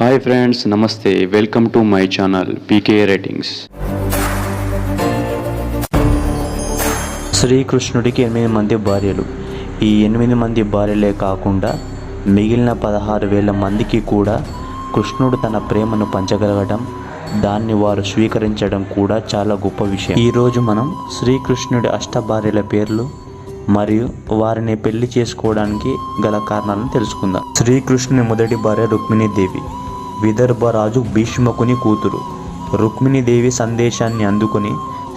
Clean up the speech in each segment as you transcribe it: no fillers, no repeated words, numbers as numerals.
Hi friends, నమస్తే. Welcome to my channel PK ratings. శ్రీకృష్ణుడికి 8 మంది భార్యలు. ఈ 8 మంది భార్యలే కాకుండా మిగిలిన 16,000 మందికి కూడా కృష్ణుడు తన ప్రేమను పంచగలగడం, దాన్ని వారు స్వీకరించడం కూడా చాలా గొప్ప విషయం. ఈరోజు మనం శ్రీకృష్ణుడి అష్టభార్యల పేర్లు మరియు వారిని పెళ్లి చేసుకోవడానికి గల కారణాలను తెలుసుకుందాం. శ్రీకృష్ణుని మొదటి భార్య రుక్మిణీదేవి, విదర్భ రాజు భీష్మకుని కూతురు. రుక్మిణీదేవి సందేశాన్ని అందుకుని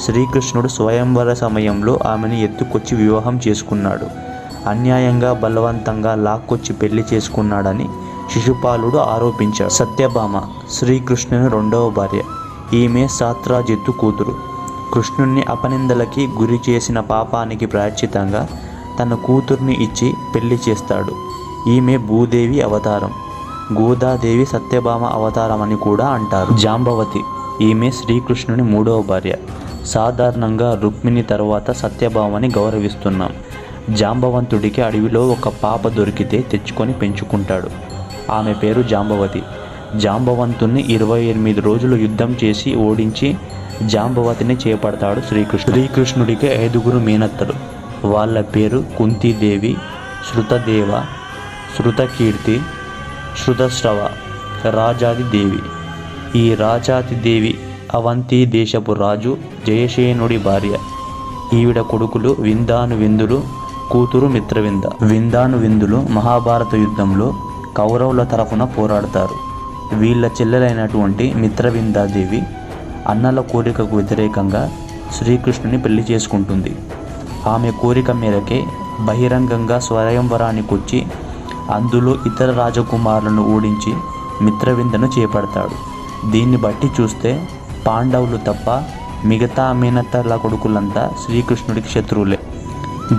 శ్రీకృష్ణుడు స్వయంవర సమయంలో ఆమెను ఎత్తుకొచ్చి వివాహం చేసుకున్నాడు. అన్యాయంగా బలవంతంగా లాక్కొచ్చి పెళ్లి చేసుకున్నాడని శిశుపాలుడు ఆరోపించాడు. సత్యభామ శ్రీకృష్ణుని రెండవ భార్య. ఈమె సాత్రాజిత్తు కూతురు. కృష్ణుణ్ణి అపనిందలకి గురి చేసిన పాపానికి ప్రాయశ్చితంగా తన కూతుర్ని ఇచ్చి పెళ్లి చేస్తాడు. ఈమె భూదేవి అవతారం. గోదాదేవి సత్యభామ అవతారం అని కూడా అంటారు. జాంబవతి ఈమె శ్రీకృష్ణుని మూడవ భార్య. సాధారణంగా రుక్మిణి తర్వాత సత్యభామని గౌరవిస్తున్నాం. జాంబవంతుడికి అడవిలో ఒక పాప దొరికితే తెచ్చుకొని పెంచుకుంటాడు. ఆమె పేరు జాంబవతి. జాంబవంతుణ్ణి 28 రోజులు యుద్ధం చేసి ఓడించి జాంబవతిని చేపడతాడు శ్రీకృష్ణుడు. శ్రీకృష్ణుడికి 5 మేనత్తలు. వాళ్ళ పేరు కుంతీదేవి, శృతదేవ, శృతకీర్తి, శృతశ్రవ, రాజాదిదేవి. ఈ రాజాదిదేవి అవంతి దేశపు రాజు జయసేనుడి భార్య. ఈవిడ కొడుకులు విందానువిందులు, కూతురు మిత్రవింద. విందానువిందులు మహాభారత యుద్ధంలో కౌరవుల తరఫున పోరాడతారు. వీళ్ళ చెల్లెలైనటువంటి మిత్రవిందాదేవి అన్నల కోరికకు వ్యతిరేకంగా శ్రీకృష్ణుని పెళ్లి చేసుకుంటుంది. ఆమె కోరిక మేరకే బహిరంగంగా స్వయంవరానికొచ్చి అందులో ఇతర రాజకుమారులను ఓడించి మిత్రవిందను చేపడతాడు. దీన్ని బట్టి చూస్తే పాండవులు తప్ప మిగతా మేనత్తల కొడుకులంతా శ్రీకృష్ణుడికి శత్రువులే.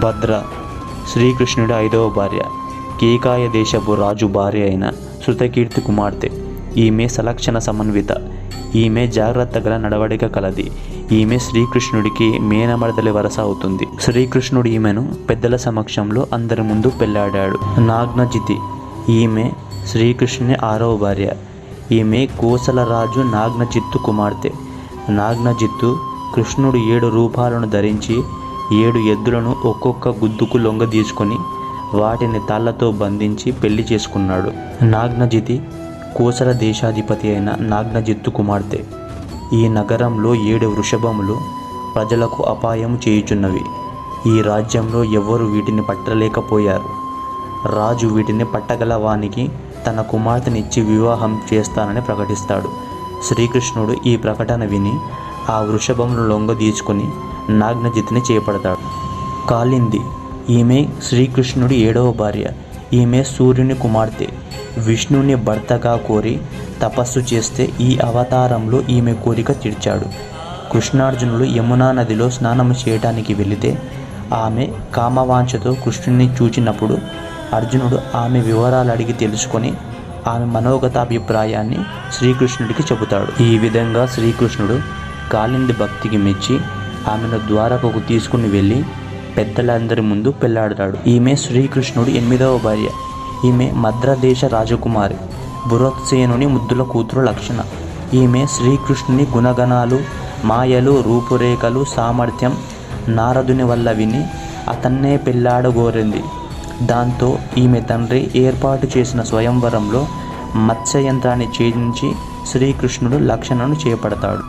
భద్ర శ్రీకృష్ణుడి 5వ భార్య. కేకాయ దేశపు రాజు భార్య అయిన శృతకీర్తి కుమార్తె. ఈమె సలక్షణ సమన్విత. ఈమె జాగ్రత్త గల నడవడిక కలది. ఈమె శ్రీకృష్ణుడికి మేనమరదలి వరస అవుతుంది. శ్రీకృష్ణుడు ఈమెను పెద్దల సమక్షంలో అందరి ముందు పెళ్లాడాడు. నాగ్నజితి ఈమె శ్రీకృష్ణుని 6వ భార్య. ఈమె కోసల రాజు నాగ్నజిత్తు కుమార్తె. నాగ్నజిత్తు కృష్ణుడు 7 రూపాలను ధరించి 7 ఎద్దులను ఒక్కొక్క గుద్దుకు లొంగదీసుకొని వాటిని తాళ్లతో బంధించి పెళ్లి చేసుకున్నాడు. నాగ్నజితి కోసల దేశాధిపతి అయిన నాగ్నజిత్తు కుమార్తె. ఈ నగరంలో 7 వృషభములు ప్రజలకు అపాయం చేయుచున్నవి. ఈ రాజ్యంలో ఎవరు వీటిని పట్టలేకపోయారు. రాజు వీటిని పట్టగల వానికి తన కుమార్తెనిచ్చి వివాహం చేస్తానని ప్రకటిస్తాడు. శ్రీకృష్ణుడు ఈ ప్రకటన విని ఆ వృషభమును లొంగదీసుకొని నాగ్నజిత్తుని చేపడతాడు. కాళింది ఈమె శ్రీకృష్ణుడి 7వ భార్య. ఈమె సూర్యుని కుమార్తె. విష్ణుని భర్తగా కోరి తపస్సు చేస్తే ఈ అవతారంలో ఈమె కోరిక తీర్చాడు. కృష్ణార్జునులు యమునా నదిలో స్నానం చేయడానికి వెళితే ఆమె కామవాంఛతో కృష్ణుని చూచినప్పుడు అర్జునుడు ఆమె వివరాలు అడిగి తెలుసుకొని ఆమె మనోగతాభిప్రాయాన్ని శ్రీకృష్ణుడికి చెబుతాడు. ఈ విధంగా శ్రీకృష్ణుడు కాళింది భక్తికి మెచ్చి ఆమెను ద్వారకకు తీసుకుని వెళ్ళి పెద్దలందరి ముందు పెళ్లాడతాడు. ఈమె శ్రీకృష్ణుడి 8వ భార్య. ఈమె మద్రదేశ రాజకుమారి. బృహత్సేనుని ముద్దుల కూతురు లక్షణ. ఈమె శ్రీకృష్ణుని గుణగణాలు, మాయలు, రూపురేఖలు, సామర్థ్యం నారదుని వల్ల విని అతన్నే పెళ్లాడగోరింది. దాంతో ఈమె తండ్రి ఏర్పాటు చేసిన స్వయంవరంలో మత్స్యయంత్రాన్ని ఛేదించి శ్రీకృష్ణుడు లక్షణను చేపడతాడు.